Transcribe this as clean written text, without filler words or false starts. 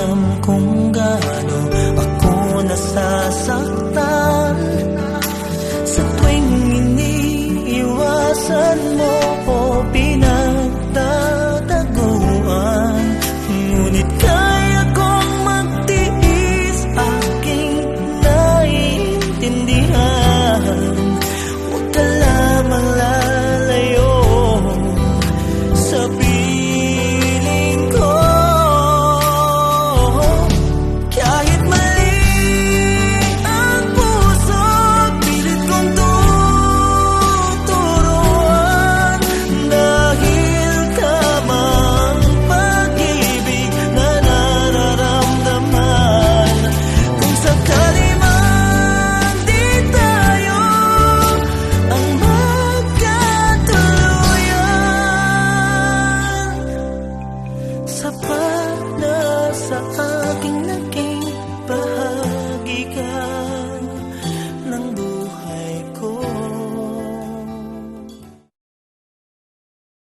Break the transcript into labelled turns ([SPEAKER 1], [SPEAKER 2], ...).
[SPEAKER 1] alam kung gaano ako nasasaktan sa tuwing iniiwasan mo o pinagtataguan. Ngunit kaya kong magtiis, aking naiintindihan. Huwag ka lamang lalayo sa piling ko. Kahit mali ang puso, pilit kong tuturuan. Dahil tama ang pag-ibig na nararamdaman. Kung sakali man di tayo ang magkatuluyan, sapat na sa aking naging